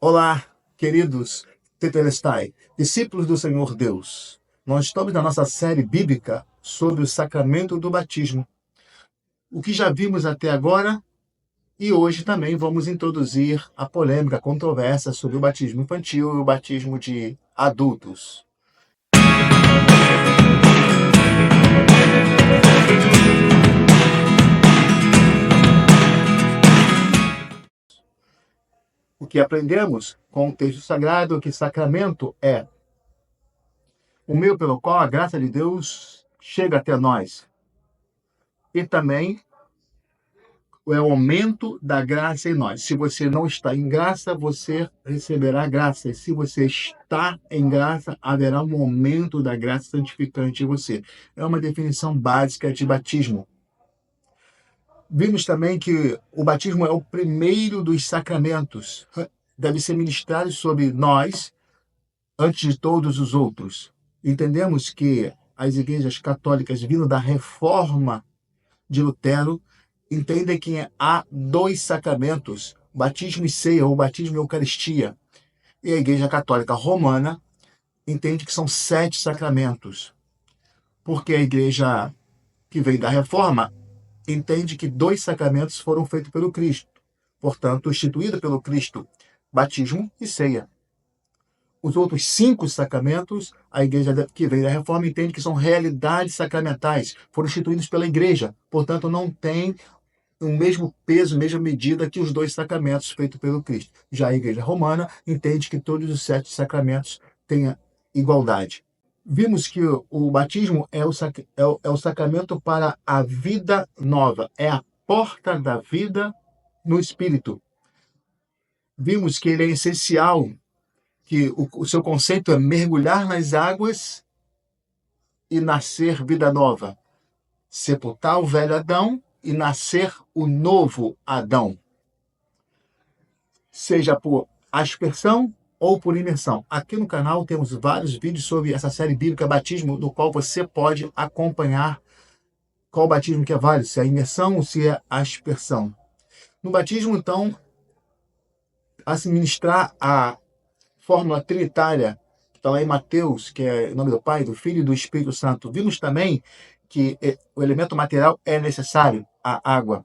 Olá, queridos Tetelestai, discípulos do Senhor Deus. Nós estamos na nossa série bíblica sobre o sacramento do batismo. O que já vimos até agora, e hoje também vamos introduzir a polêmica, a controvérsia sobre o batismo infantil e o batismo de adultos. O que aprendemos com o texto sagrado que sacramento é o meio pelo qual a graça de Deus chega até nós. E também é o aumento da graça em nós. Se você não está em graça, você receberá graça. E se você está em graça, haverá um aumento da graça santificante em você. É uma definição básica de batismo. Vimos também que o batismo é o primeiro dos sacramentos. Deve ser ministrado sobre nós antes de todos os outros. Entendemos que as igrejas católicas, vindo da reforma de Lutero, entendem que há dois sacramentos, batismo e ceia, ou batismo e eucaristia. E a Igreja Católica Romana entende que são 7 sacramentos, porque a Igreja que vem da Reforma entende que 2 sacramentos foram feitos pelo Cristo, portanto, instituído pelo Cristo, batismo e ceia. Os outros 5 sacramentos, a Igreja que vem da Reforma entende que são realidades sacramentais, foram instituídos pela Igreja, portanto, não tem o mesmo peso, mesma medida que os 2 sacramentos feitos pelo Cristo. Já a Igreja Romana entende que todos os 7 sacramentos têm igualdade. Vimos que o batismo é o sacramento para a vida nova, é a porta da vida no Espírito. Vimos que ele é essencial, que o seu conceito é mergulhar nas águas e nascer vida nova, sepultar o velho Adão e nascer o novo Adão, seja por aspersão ou por imersão. Aqui no canal temos vários vídeos sobre essa série bíblica Batismo, no qual você pode acompanhar qual batismo que é válido, se é a imersão ou se é a aspersão. No batismo, então, a se ministrar a fórmula trinitária, que está lá em Mateus, que é em nome do Pai, do Filho e do Espírito Santo. Vimos também que o elemento material é necessário, a água.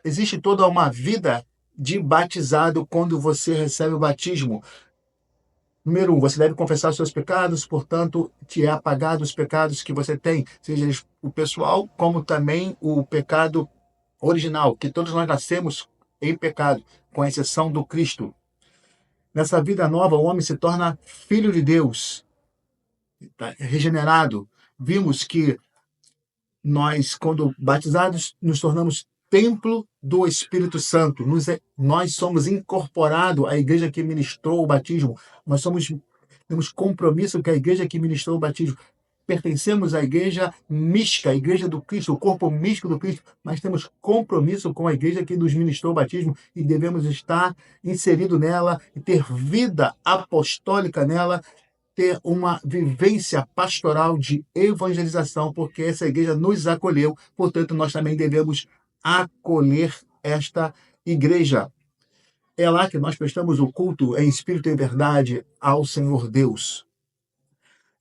Existe toda uma vida de batizado quando você recebe o batismo. Número 1, você deve confessar os seus pecados, portanto, te é apagado os pecados que você tem, seja o pessoal, como também o pecado original, que todos nós nascemos em pecado, com exceção do Cristo. Nessa vida nova, o homem se torna filho de Deus, regenerado. Vimos que nós, quando batizados, nos tornamos templo do Espírito Santo. Nós somos incorporados à igreja que ministrou o batismo. Temos compromisso com a igreja que ministrou o batismo. Pertencemos à igreja mística, a igreja do Cristo, o corpo místico do Cristo, mas temos compromisso com a igreja que nos ministrou o batismo e devemos estar inseridos nela e ter vida apostólica nela, ter uma vivência pastoral de evangelização, porque essa igreja nos acolheu, portanto, nós também devemos acolher esta igreja. É lá que nós prestamos o culto em espírito e verdade ao Senhor Deus.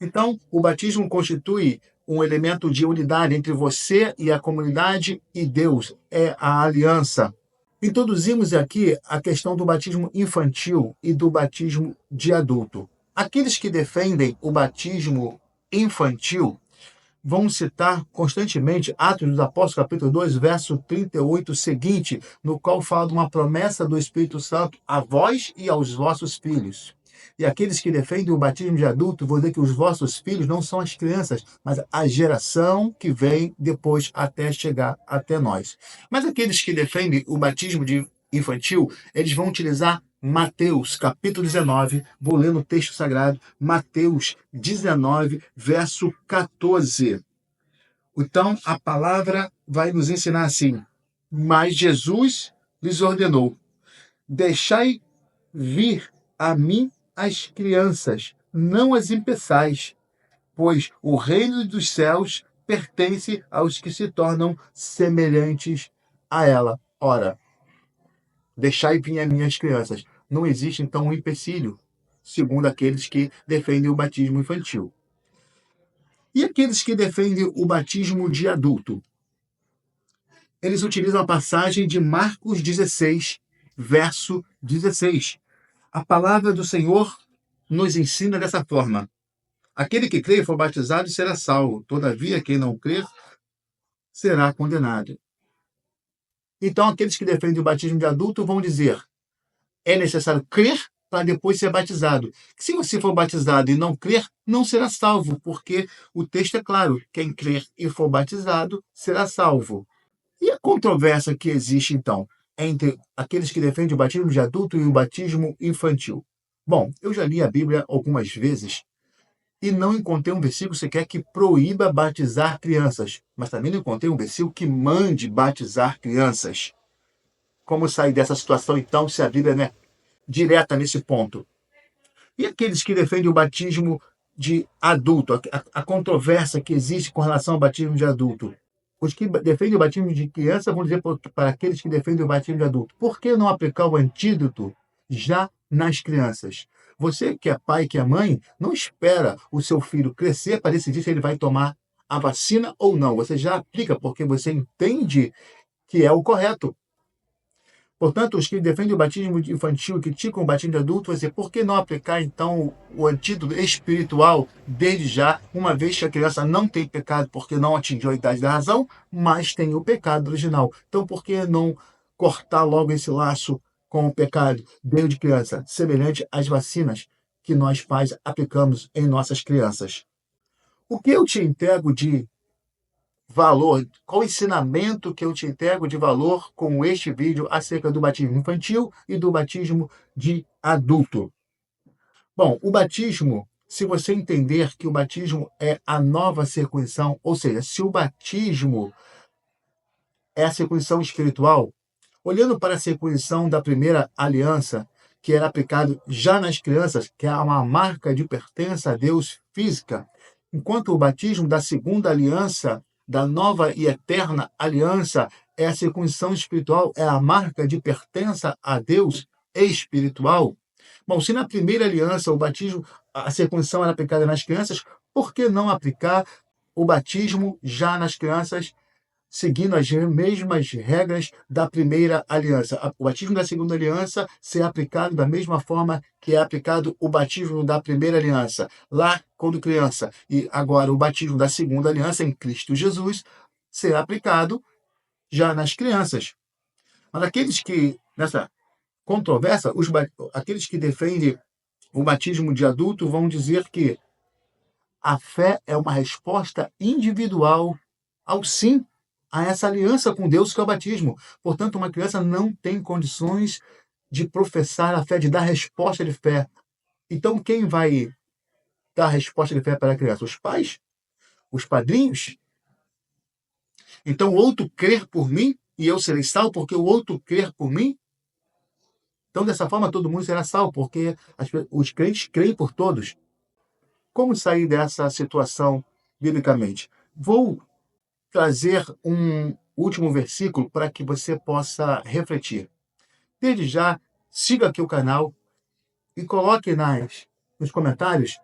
Então, o batismo constitui um elemento de unidade entre você e a comunidade e Deus, é a aliança. Introduzimos aqui a questão do batismo infantil e do batismo de adulto. Aqueles que defendem o batismo infantil vão citar constantemente Atos dos Apóstolos, capítulo 2, verso 38 seguinte, no qual fala de uma promessa do Espírito Santo a vós e aos vossos filhos. E aqueles que defendem o batismo de adulto vão dizer que os vossos filhos não são as crianças, mas a geração que vem depois até chegar até nós. Mas aqueles que defendem o batismo de infantil, eles vão utilizar Mateus, capítulo 19, vou ler no texto sagrado, Mateus 19, verso 14. Então, a palavra vai nos ensinar assim: mas Jesus lhes ordenou: deixai vir a mim as crianças, não as impeçais, pois o reino dos céus pertence aos que se tornam semelhantes a ela. Ora, deixai vir as minhas crianças. Não existe, então, um empecilho, segundo aqueles que defendem o batismo infantil. E aqueles que defendem o batismo de adulto? Eles utilizam a passagem de Marcos 16, verso 16. A palavra do Senhor nos ensina dessa forma: aquele que crê e for batizado será salvo, todavia quem não crer será condenado. Então, aqueles que defendem o batismo de adulto vão dizer: é necessário crer para depois ser batizado. Se você for batizado e não crer, não será salvo, porque o texto é claro: quem crer e for batizado será salvo. E a controvérsia que existe, então, entre aqueles que defendem o batismo de adulto e o batismo infantil? Bom, eu já li a Bíblia algumas vezes e não encontrei um versículo sequer que proíba batizar crianças, mas também não encontrei um versículo que mande batizar crianças. Como sair dessa situação, então, se a Bíblia não é direta nesse ponto? E aqueles que defendem o batismo de adulto, a controvérsia que existe com relação ao batismo de adulto? Os que defendem o batismo de criança vão dizer para aqueles que defendem o batismo de adulto: por que não aplicar o antídoto já nas crianças? Você que é pai, que é mãe, não espera o seu filho crescer para decidir se ele vai tomar a vacina ou não. Você já aplica porque você entende que é o correto. Portanto, os que defendem o batismo infantil e criticam o batismo de adulto, vão dizer: por que não aplicar, então, o antídoto espiritual desde já, uma vez que a criança não tem pecado porque não atingiu a idade da razão, mas tem o pecado original? Então, por que não cortar logo esse laço com o pecado desde criança, semelhante às vacinas que nós pais aplicamos em nossas crianças? O que eu te entrego de valor, qual ensinamento que eu te entrego de valor com este vídeo acerca do batismo infantil e do batismo de adulto? Bom, o batismo, se você entender que o batismo é a nova circuncisão, ou seja, se o batismo é a circuncisão espiritual, olhando para a circuncisão da primeira aliança, que era aplicado já nas crianças, que é uma marca de pertença a Deus física, enquanto o batismo da segunda aliança, da nova e eterna aliança, é a circuncisão espiritual, é a marca de pertença a Deus espiritual. Bom, se na primeira aliança o batismo, a circuncisão era aplicada nas crianças, por que não aplicar o batismo já nas crianças, seguindo as mesmas regras da primeira aliança? O batismo da segunda aliança ser aplicado da mesma forma que é aplicado o batismo da primeira aliança, lá quando criança, e agora o batismo da segunda aliança em Cristo Jesus ser aplicado já nas crianças. Mas aqueles que, nessa controvérsia, aqueles que defendem o batismo de adulto vão dizer que a fé é uma resposta individual ao sim, a essa aliança com Deus que é o batismo. Portanto, uma criança não tem condições de professar a fé, de dar resposta de fé. Então, quem vai dar resposta de fé para a criança? Os pais? Os padrinhos? Então, o outro crer por mim e eu serei salvo porque o outro crer por mim? Então, dessa forma, todo mundo será salvo, porque os crentes creem por todos. Como sair dessa situação biblicamente? Vou trazer um último versículo para que você possa refletir. Desde já, siga aqui o canal e coloque nos comentários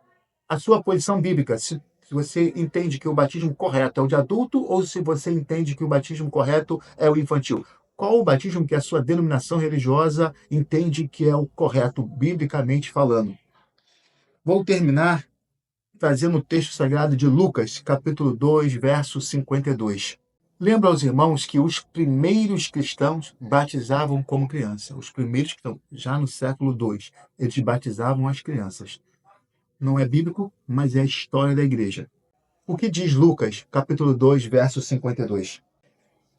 a sua posição bíblica, se você entende que o batismo correto é o de adulto ou se você entende que o batismo correto é o infantil. Qual o batismo que a sua denominação religiosa entende que é o correto, biblicamente falando? Vou terminar trazendo o texto sagrado de Lucas, capítulo 2, verso 52. Lembra aos irmãos que os primeiros cristãos batizavam como criança. Os primeiros cristãos, já no século II, eles batizavam as crianças. Não é bíblico, mas é a história da igreja. O que diz Lucas, capítulo 2, verso 52?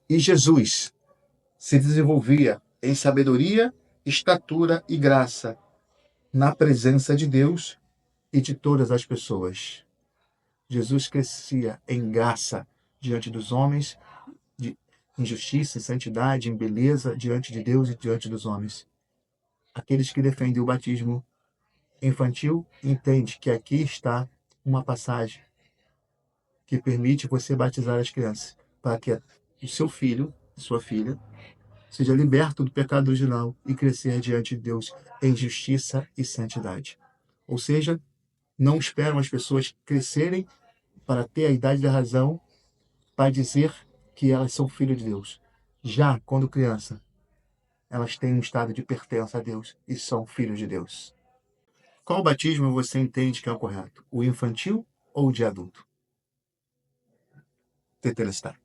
E Jesus se desenvolvia em sabedoria, estatura e graça, na presença de Deus e de todas as pessoas. Jesus crescia em graça diante dos homens, em justiça, em santidade, em beleza diante de Deus e diante dos homens. Aqueles que defendem o batismo infantil entendem que aqui está uma passagem que permite você batizar as crianças, para que o seu filho, sua filha, seja liberto do pecado original e crescer diante de Deus em justiça e santidade. Ou seja, não esperam as pessoas crescerem para ter a idade da razão para dizer que elas são filhas de Deus. Já quando criança, elas têm um estado de pertença a Deus e são filhos de Deus. Qual batismo você entende que é o correto? O infantil ou o de adulto? Tetelestai.